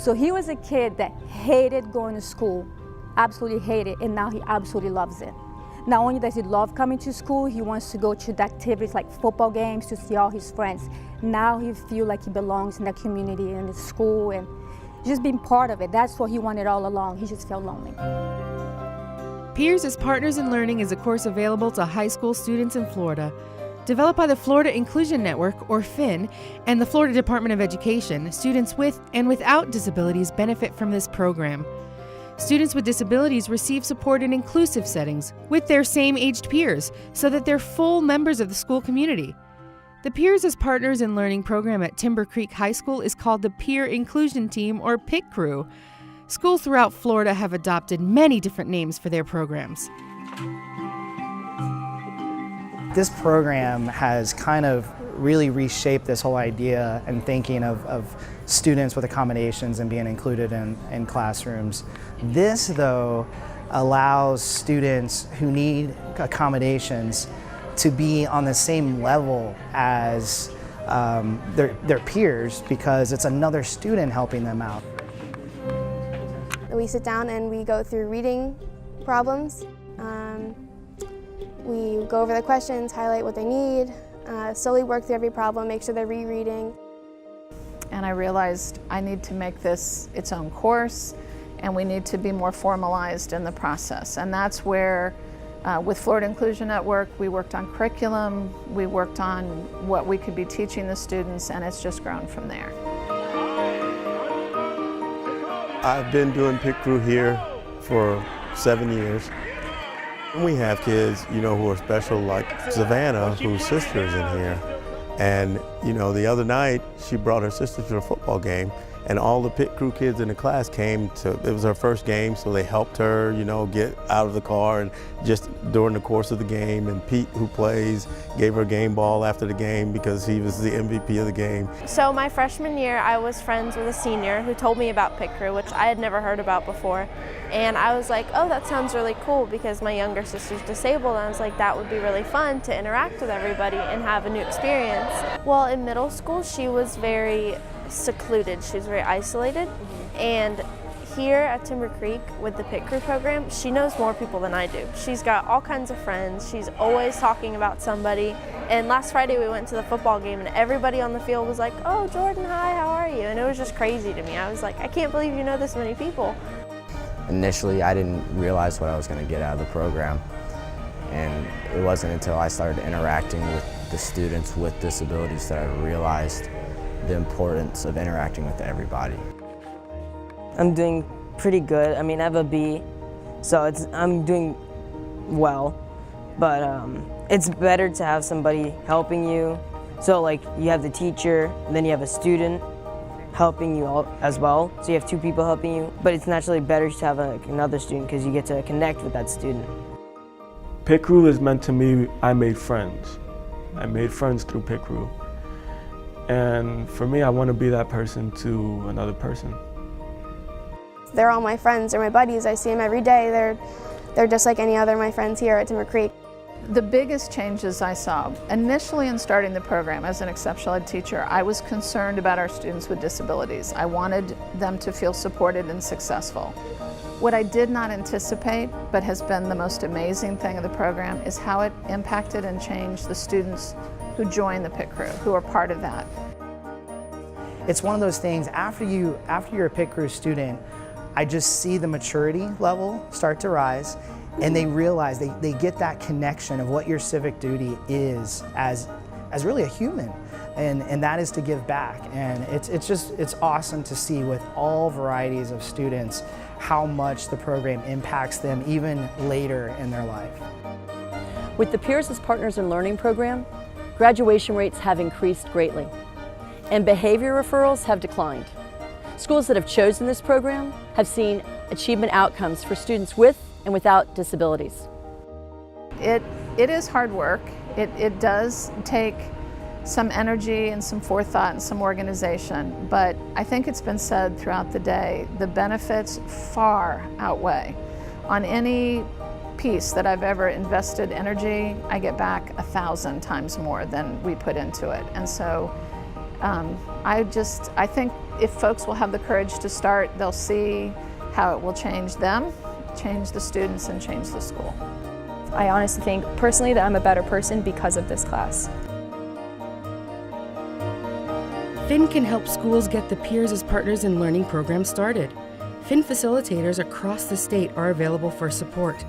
So he was a kid that hated going to school, absolutely hated, and now he absolutely loves it. Not only does he love coming to school, he wants to go to the activities like football games to see all his friends. Now he feels like he belongs in the community and the school and just being part of it. That's what he wanted all along. He just felt lonely. Peers as Partners in Learning is a course available to high school students in Florida. Developed by the Florida Inclusion Network, or FIN, and the Florida Department of Education, students with and without disabilities benefit from this program. Students with disabilities receive support in inclusive settings with their same-aged peers so that they're full members of the school community. The Peers as Partners in Learning program at Timber Creek High School is called the Peer Inclusion Team, or PIC Crew. Schools throughout Florida have adopted many different names for their programs. This program has kind of really reshaped this whole idea and thinking of students with accommodations and being included in classrooms. This, though, allows students who need accommodations to be on the same level as their peers, because it's another student helping them out. We sit down and we go through reading problems. We go over the questions, highlight what they need, slowly work through every problem, make sure they're rereading. And I realized I need to make this its own course, and we need to be more formalized in the process. And that's where, with Florida Inclusion Network, we worked on curriculum, we worked on what we could be teaching the students, and it's just grown from there. I've been doing PIC Crew here for 7 years. We have kids, who are special, like Savannah, whose sister is in here. And, the other night, she brought her sister to a football game, and all the PIC Crew kids in the class came to, it was her first game, so they helped her, get out of the car, and just during the course of the game. And Pete, who plays, gave her a game ball after the game because he was the MVP of the game. So my freshman year, I was friends with a senior who told me about PIC Crew, which I had never heard about before. And I was like, oh, that sounds really cool, because my younger sister's disabled. And I was like, that would be really fun to interact with everybody and have a new experience. Well, in middle school, she was very secluded. She was very isolated. And here at Timber Creek with the PIC Crew program, she knows more people than I do. She's got all kinds of friends. She's always talking about somebody. And last Friday we went to the football game and everybody on the field was like, oh, Jordan, hi, how are you? And it was just crazy to me. I was like, I can't believe you know this many people. Initially, I didn't realize what I was going to get out of the program. And it wasn't until I started interacting with the students with disabilities that I realized the importance of interacting with everybody. I'm doing pretty good. I mean, I have a B, so I'm doing well, but it's better to have somebody helping you. So like you have the teacher, and then you have a student helping you all as well. So you have two people helping you, but it's naturally better to have another student because you get to connect with that student. PIC Crew is meant to me, I made friends. I made friends through PIC Crew. And for me, I want to be that person to another person. They're all my friends, they're my buddies. I see them every day. They're just like any other of my friends here at Timber Creek. The biggest changes I saw, initially in starting the program as an exceptional ed teacher, I was concerned about our students with disabilities. I wanted them to feel supported and successful. What I did not anticipate, but has been the most amazing thing of the program, is how it impacted and changed the students who join the PIC Crew, who are part of that. It's one of those things, after you're a PIC Crew student, I just see the maturity level start to rise, and they realize, they get that connection of what your civic duty is as really a human, and that is to give back. And it's awesome to see with all varieties of students how much the program impacts them even later in their life. With the Peers as Partners in Learning program, graduation rates have increased greatly, and behavior referrals have declined. Schools that have chosen this program have seen achievement outcomes for students with and without disabilities. It is hard work. It does take some energy and some forethought and some organization, but I think it's been said throughout the day, the benefits far outweigh. On any piece that I've ever invested energy, I get back 1,000 times more than we put into it. And so I think if folks will have the courage to start, they'll see how it will change them, change the students, and change the school. I honestly think personally that I'm a better person because of this class. Finn can help schools get the Peers as Partners in Learning program started. Finn facilitators across the state are available for support.